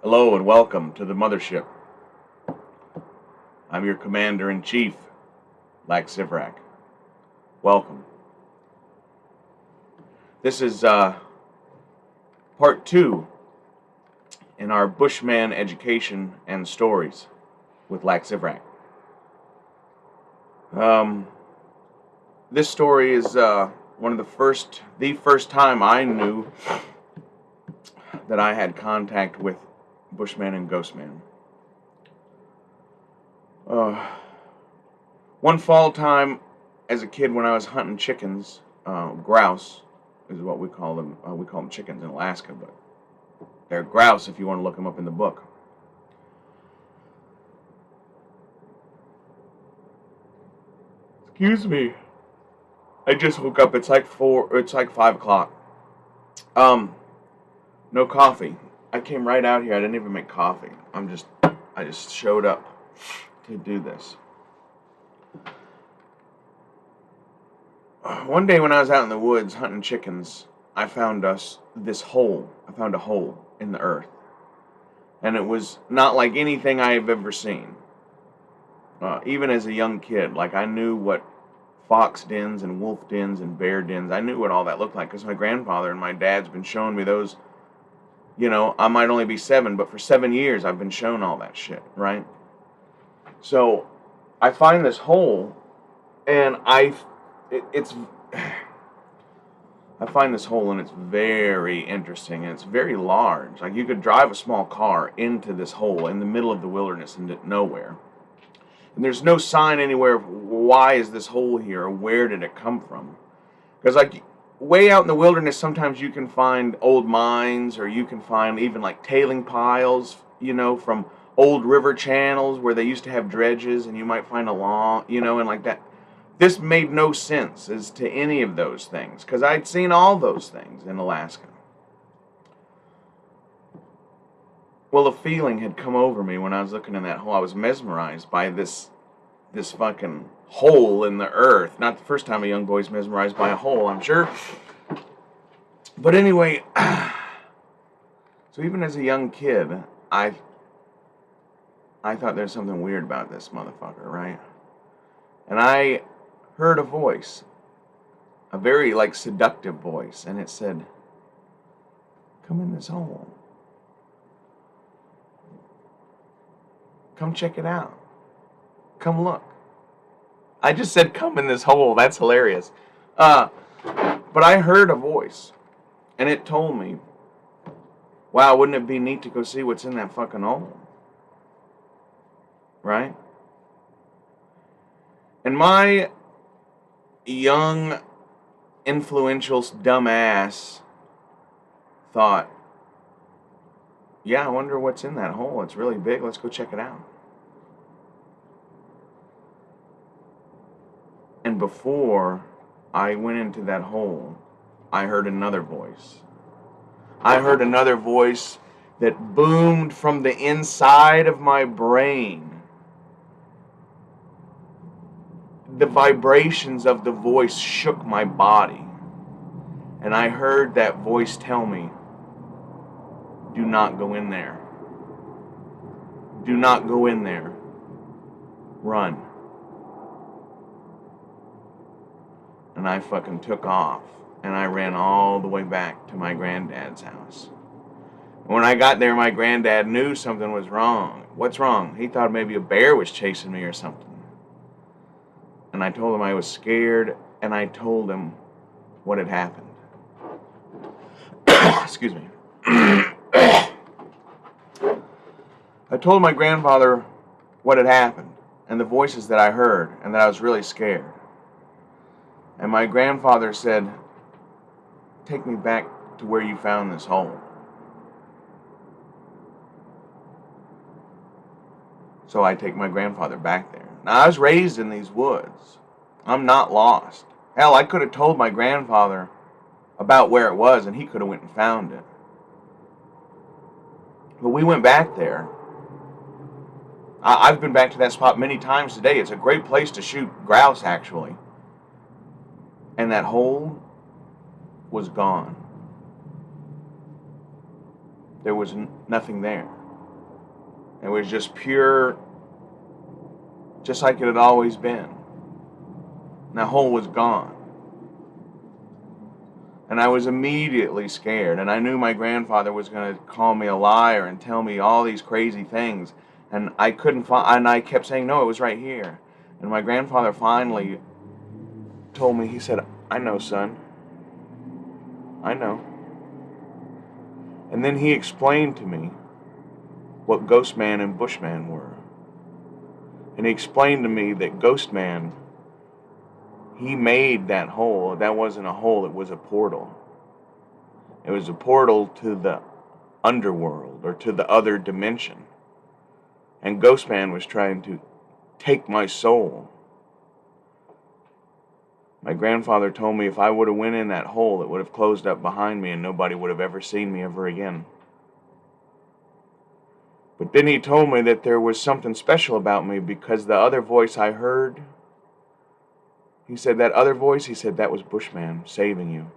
Hello and welcome to the mothership. I'm your commander-in-chief, Lax Zivrak. Welcome. This is part 2 in our Bushman education and stories with Lax Zivrak. This story is the first time I knew that I had contact with Bushman and Ghostman. One fall time as a kid when I was hunting chickens, grouse is what we call them. We call them chickens in Alaska, but they're grouse if you want to look them up in the book. Excuse me. I just woke up. It's like 5 o'clock. No coffee. I came right out here. I didn't even make coffee. I just showed up to do this. One day when I was out in the woods hunting chickens, I found this hole. I found a hole in the earth. And it was not like anything I have ever seen. Even as a young kid, like I knew what fox dens and wolf dens and bear dens, I knew what all that looked like because my grandfather and my dad's been showing me those. You know, I might only be 7, but for 7 years I've been shown all that shit, right? So I find this hole, and I find this hole, and it's very interesting, and it's very large. Like you could drive a small car into this hole in the middle of the wilderness into nowhere. And there's no sign anywhere of why is this hole here or where did it come from. Because like way out in the wilderness, sometimes you can find old mines or you can find even like tailing piles, you know, from old river channels where they used to have dredges, and you might find a long, you know, and like that. This made no sense as to any of those things because I'd seen all those things in Alaska. Well, a feeling had come over me when I was looking in that hole. I was mesmerized by this fucking hole in the earth. Not the first time a young boy's mesmerized by a hole, I'm sure. But anyway, so even as a young kid, I thought there's something weird about this motherfucker, right? And I heard a voice, a very like seductive voice, and it said, "Come in this hole. Come check it out. Come look." I just said, "Come in this hole." That's hilarious. But I heard a voice, and it told me, wow, wouldn't it be neat to go see what's in that fucking hole? Right? And my young, influential dumbass thought, yeah, I wonder what's in that hole. It's really big. Let's go check it out. And before I went into that hole, I heard another voice. I heard another voice that boomed from the inside of my brain. The vibrations of the voice shook my body. And I heard that voice tell me, "Do not go in there. Do not go in there. Run." And I fucking took off. And I ran all the way back to my granddad's house. When I got there, my granddad knew something was wrong. What's wrong? He thought maybe a bear was chasing me or something. And I told him I was scared, and I told him what had happened. Excuse me. I told my grandfather what had happened, and the voices that I heard, and that I was really scared. And my grandfather said, "Take me back to where you found this hole." So I take my grandfather back there. Now, I was raised in these woods. I'm not lost. Hell, I could have told my grandfather about where it was, and he could have went and found it. But we went back there. I've been back to that spot many times today. It's a great place to shoot grouse, actually. And that hole was gone. There was nothing there. It was just pure, just like it had always been. And that hole was gone. And I was immediately scared. And I knew my grandfather was going to call me a liar and tell me all these crazy things. And I couldn't find, and I kept saying, no, it was right here. And my grandfather finally told me, he said, I know, son. I know. And then he explained to me what Ghostman and Bushman were. And he explained to me that Ghostman, he made that hole. That wasn't a hole, it was a portal. It was a portal to the underworld, or to the other dimension. And Ghostman was trying to take my soul. My grandfather told me if I would have went in that hole, it would have closed up behind me and nobody would have ever seen me ever again. But then he told me that there was something special about me, because the other voice I heard, he said that other voice, he said that was Bushman saving you.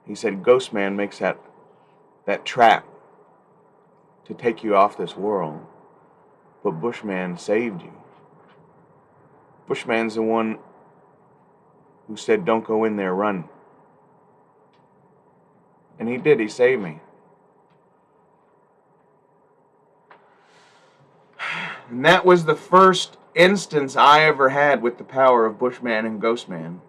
He said Ghostman makes that trap to take you off this world, but Bushman saved you. Bushman's the one who said, don't go in there, run. And he did, he saved me. And that was the first instance I ever had with the power of Bushman and Ghostman.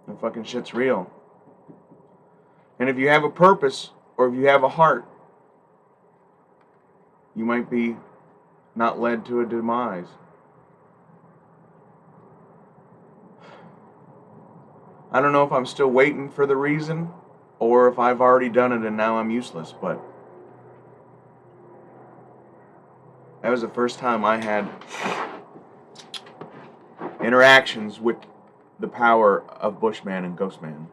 The fucking shit's real. And if you have a purpose, or if you have a heart, you might be not led to a demise. I don't know if I'm still waiting for the reason, or if I've already done it and now I'm useless, but that was the first time I had interactions with the power of Bushman and Ghostman.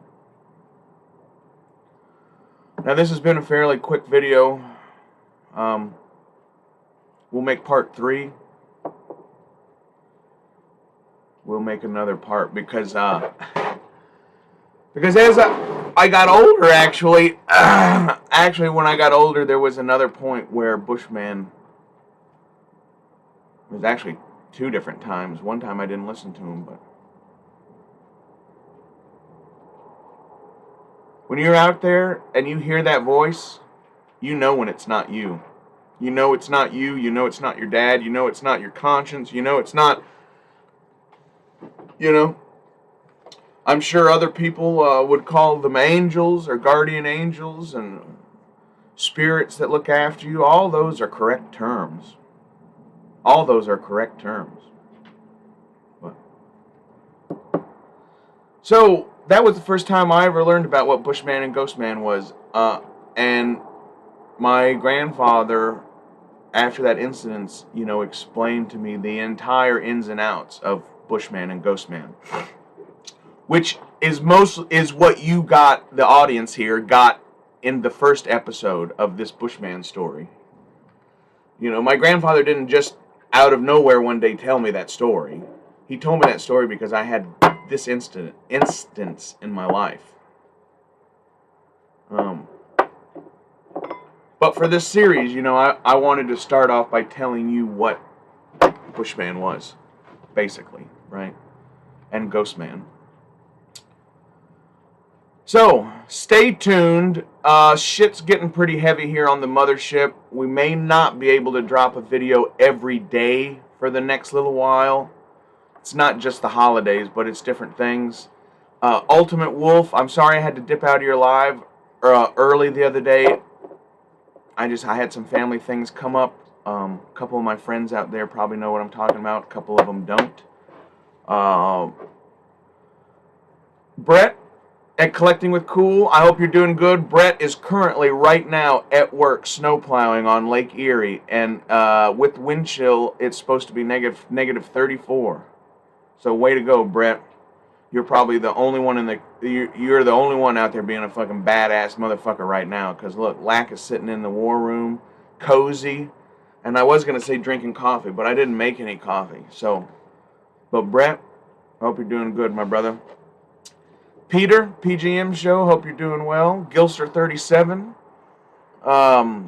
Now this has been a fairly quick video. We'll make part 3. We'll make another part because as I got older, actually when I got older, there was another point where Bushman, it was actually 2 different times. One time I didn't listen to him, but when you're out there and you hear that voice, you know when it's not you. You know it's not you. You know it's not your dad. You know it's not your conscience. You know it's not, I'm sure other people would call them angels or guardian angels and spirits that look after you. All those are correct terms. All those are correct terms. So that was the first time I ever learned about what Bushman and Ghostman was. And my grandfather, after that incident, explained to me the entire ins and outs of Bushman and Ghostman, which is what you got, the audience here got in the first episode of this Bushman story. My grandfather didn't just out of nowhere one day tell me that story. He told me that story because I had this instance in my life. But for this series, I wanted to start off by telling you what Bushman was, basically, right? And Ghostman. So, stay tuned. Shit's getting pretty heavy here on the mothership. We may not be able to drop a video every day for the next little while. It's not just the holidays, but it's different things. Ultimate Wolf, I'm sorry I had to dip out of your live early the other day. I had some family things come up. A couple of my friends out there probably know what I'm talking about. A couple of them don't. Brett at Collecting with Cool, I hope you're doing good. Brett is currently right now at work snow plowing on Lake Erie, and with wind chill, it's supposed to be negative 34. So way to go, Brett. You're probably the only one you're the only one out there being a fucking badass motherfucker right now. Because look, Lack is sitting in the war room, cozy, and I was gonna say drinking coffee, but I didn't make any coffee. So, but Brett, I hope you're doing good, my brother. Peter, PGM Show, hope you're doing well. Gilster37,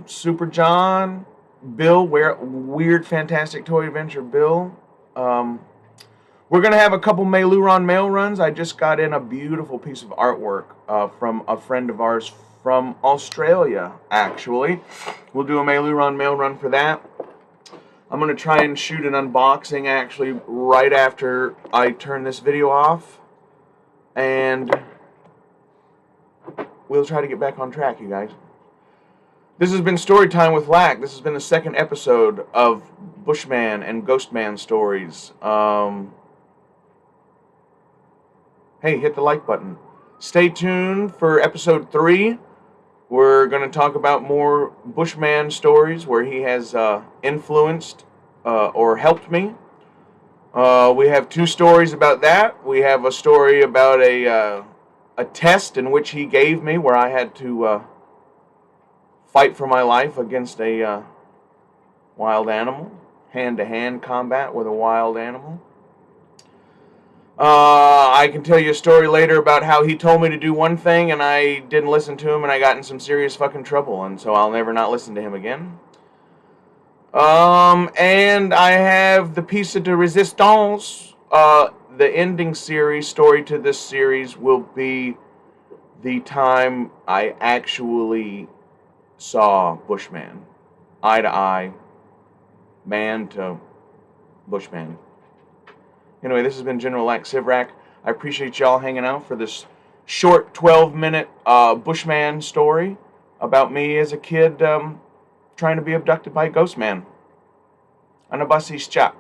Super John, Bill, Weird Fantastic Toy Adventure Bill. We're going to have a couple Mailuron mail runs. I just got in a beautiful piece of artwork from a friend of ours from Australia, actually. We'll do a Mailuron mail run for that. I'm going to try and shoot an unboxing, actually, right after I turn this video off. And we'll try to get back on track, you guys. This has been Storytime with Lack. This has been the second episode of Bushman and Ghostman stories. Hey, hit the like button. Stay tuned for episode 3. We're going to talk about more Bushman stories where he has influenced or helped me. We have 2 stories about that. We have a story about a test in which he gave me where I had to fight for my life against a wild animal. Hand-to-hand combat with a wild animal. I can tell you a story later about how he told me to do one thing and I didn't listen to him and I got in some serious fucking trouble, and so I'll never not listen to him again. And I have the piece de resistance. The ending story to this series will be the time I actually saw Bushman. Eye to eye. Man to Bushman. Anyway, this has been General Lack Sivrak. I appreciate y'all hanging out for this short 12-minute Bushman story about me as a kid trying to be abducted by a ghost man. Anabasi Chap.